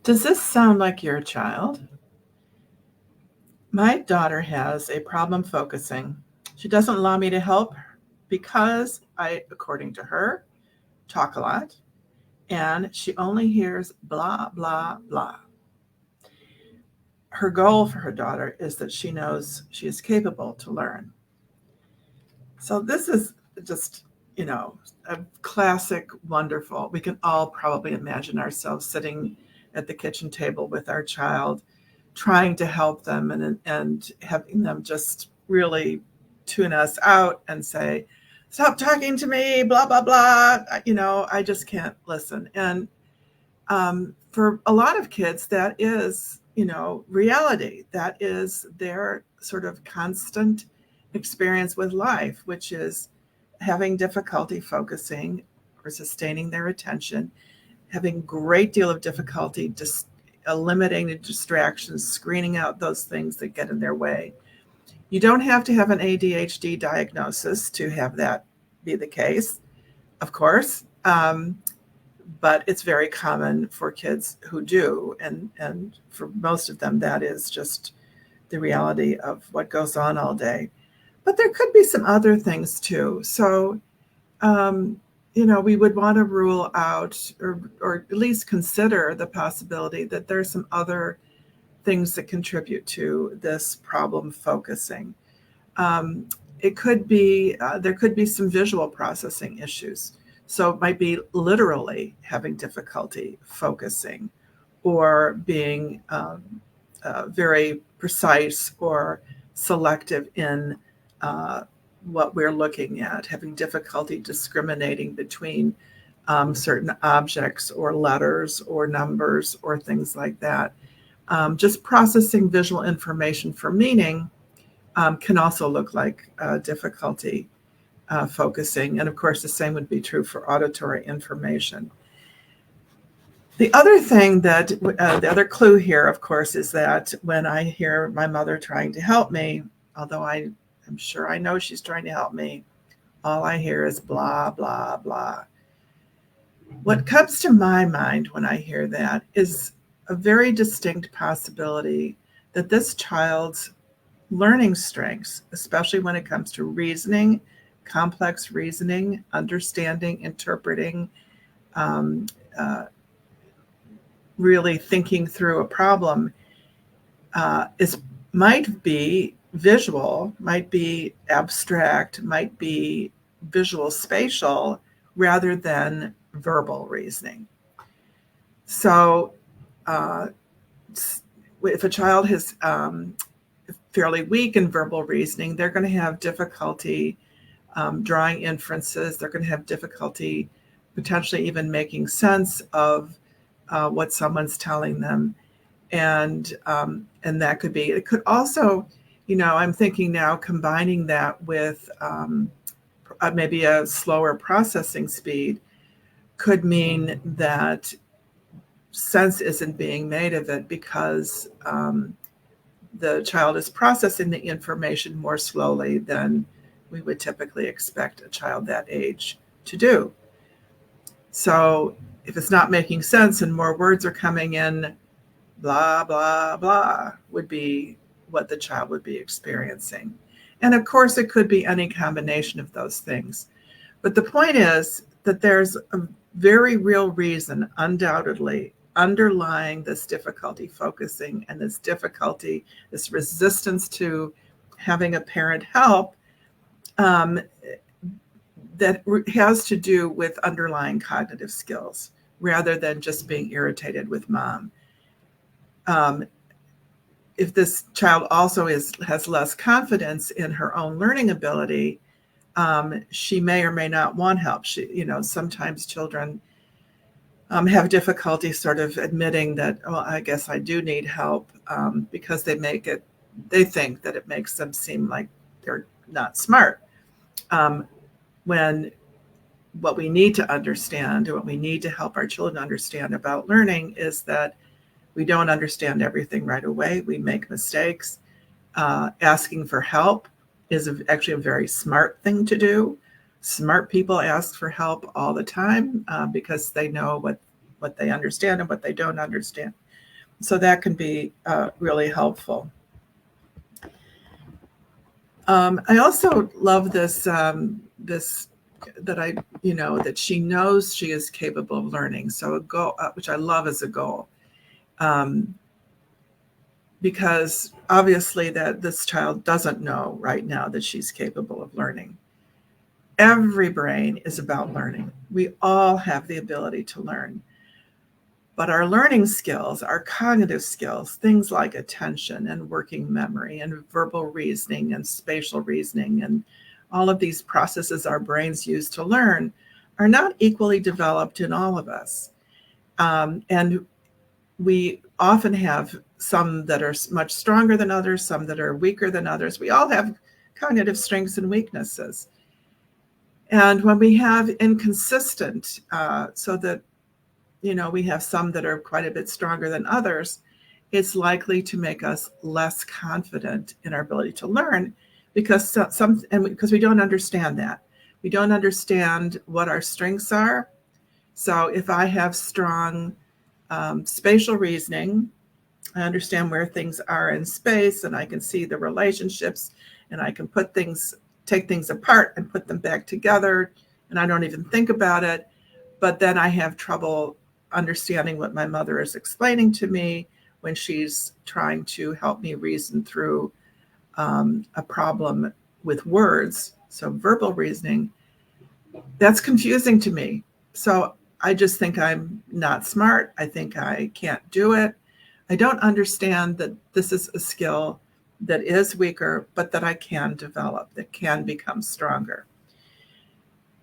Does this sound like your child? My daughter has a problem focusing. She doesn't allow me to help because I, according to her, talk a lot and she only hears blah, blah, blah. Her goal for her daughter is that she knows she is capable to learn. So this is just, you know, a classic, wonderful. We can all probably imagine ourselves sitting at the kitchen table with our child, trying to help them and having them just really tune us out and say, "Stop talking to me," blah blah blah. I just can't listen. And for a lot of kids, that is, reality. That is their sort of constant experience with life, which is having difficulty focusing or sustaining their attention, having great deal of difficulty just eliminating distractions, screening out those things that get in their way. You don't have to have an ADHD diagnosis to have that be the case, of course. But it's very common for kids who do, and for most of them, that is just the reality of what goes on all day. But there could be some other things too. So, um, we would want to rule out or at least consider the possibility that there's some other things that contribute to this problem focusing. Um, it could be, there could be some visual processing issues. So it might be literally having difficulty focusing or being very precise or selective in uh, what we're looking at, having difficulty discriminating between certain objects or letters or numbers or things like that. Just processing visual information for meaning can also look like difficulty focusing. And of course, the same would be true for auditory information. The other thing the other clue here, of course, is that when I hear my mother trying to help me, although I'm sure I know she's trying to help me, all I hear is blah, blah, blah. What comes to my mind when I hear that is a very distinct possibility that this child's learning strengths, especially when it comes to reasoning, complex reasoning, understanding, interpreting, um, uh, really thinking through a problem, is might be visual, might be abstract, might be visual spatial rather than verbal reasoning. So, uh, if a child is fairly weak in verbal reasoning, they're going to have difficulty drawing inferences. They're going to have difficulty potentially even making sense of what someone's telling them, and that could be. It could also, I'm thinking now combining that with maybe a slower processing speed could mean that sense isn't being made of it because the child is processing the information more slowly than we would typically expect a child that age to do. So if it's not making sense and more words are coming in, blah, blah, blah would be what the child would be experiencing. And of course, it could be any combination of those things. But the point is that there's a very real reason, undoubtedly, underlying this difficulty focusing and this difficulty, this resistance to having a parent help, um, that has to do with underlying cognitive skills rather than just being irritated with mom. Um, if this child also has less confidence in her own learning ability, she may or may not want help. Sometimes children have difficulty sort of admitting that, well, I guess I do need help, because they think that it makes them seem like they're not smart. When what we need to understand, what we need to help our children understand about learning is that we don't understand everything right away. We make mistakes. Asking for help is actually a very smart thing to do. Smart people ask for help all the time because they know what they understand and what they don't understand. So that can be really helpful. I also love this, that she knows she is capable of learning. So a goal, which I love as a goal, because obviously that this child doesn't know right now that she's capable of learning. Every brain is about learning. We all have the ability to learn. But our learning skills, our cognitive skills, things like attention and working memory and verbal reasoning and spatial reasoning and all of these processes our brains use to learn, are not equally developed in all of us. And we often have some that are much stronger than others, some that are weaker than others. We all have cognitive strengths and weaknesses. And when we have inconsistent, so that we have some that are quite a bit stronger than others, it's likely to make us less confident in our ability to learn because because we don't understand that. We don't understand what our strengths are. So if I have strong spatial reasoning, I understand where things are in space and I can see the relationships and I can take things apart and put them back together and I don't even think about it. But then I have trouble understanding what my mother is explaining to me when she's trying to help me reason through a problem with words. So verbal reasoning, that's confusing to me. So I just think I'm not smart. I think I can't do it. I don't understand that this is a skill that is weaker, but that I can develop, that can become stronger.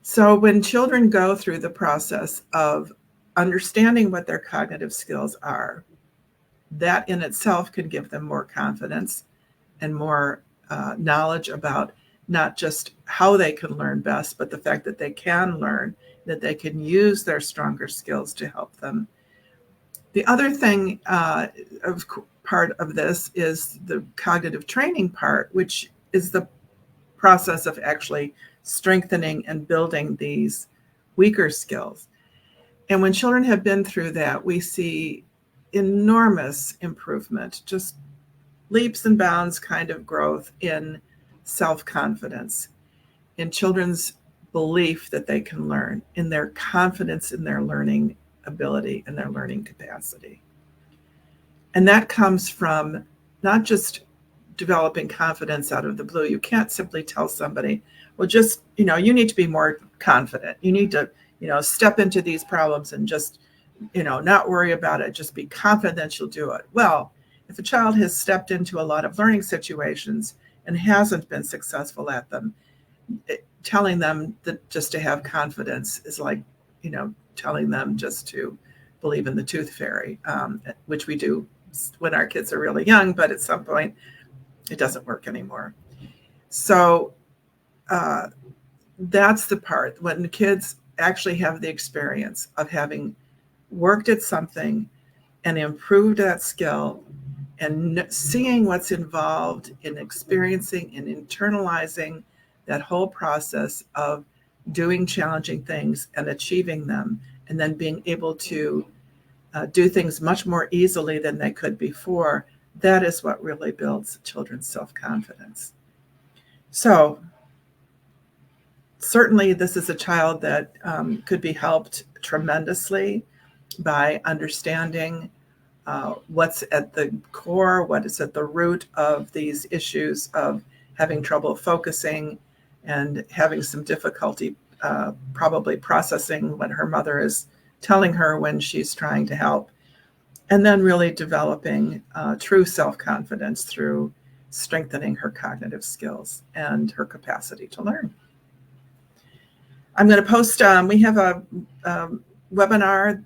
So when children go through the process of understanding what their cognitive skills are, that in itself can give them more confidence and more knowledge about not just how they can learn best, but the fact that they can learn, that they can use their stronger skills to help them. The other thing part of this is the cognitive training part, which is the process of actually strengthening and building these weaker skills. And when children have been through that, we see enormous improvement, just leaps and bounds kind of growth in self-confidence, in children's belief that they can learn, in their confidence in their learning ability and their learning capacity. And that comes from not just developing confidence out of the blue. You can't simply tell somebody, well, just, you need to be more confident. You need to, step into these problems and just, not worry about it. Just be confident that you'll do it. Well, if a child has stepped into a lot of learning situations and hasn't been successful at them, telling them that just to have confidence is like, telling them just to believe in the tooth fairy, which we do when our kids are really young, but at some point it doesn't work anymore. So that's the part when the kids actually have the experience of having worked at something and improved that skill and seeing what's involved in experiencing and internalizing that whole process of doing challenging things and achieving them, and then being able to do things much more easily than they could before. That is what really builds children's self-confidence. So certainly this is a child that could be helped tremendously by understanding what's at the core, what is at the root of these issues of having trouble focusing and having some difficulty probably processing what her mother is telling her when she's trying to help. And then really developing true self-confidence through strengthening her cognitive skills and her capacity to learn. I'm going to post, we have a webinar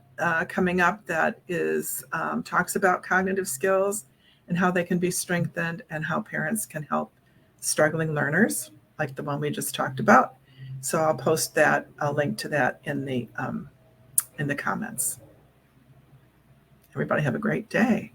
coming up that is talks about cognitive skills and how they can be strengthened and how parents can help struggling learners like the one we just talked about. So I'll post that, I'll link to that in the comments. Everybody have a great day.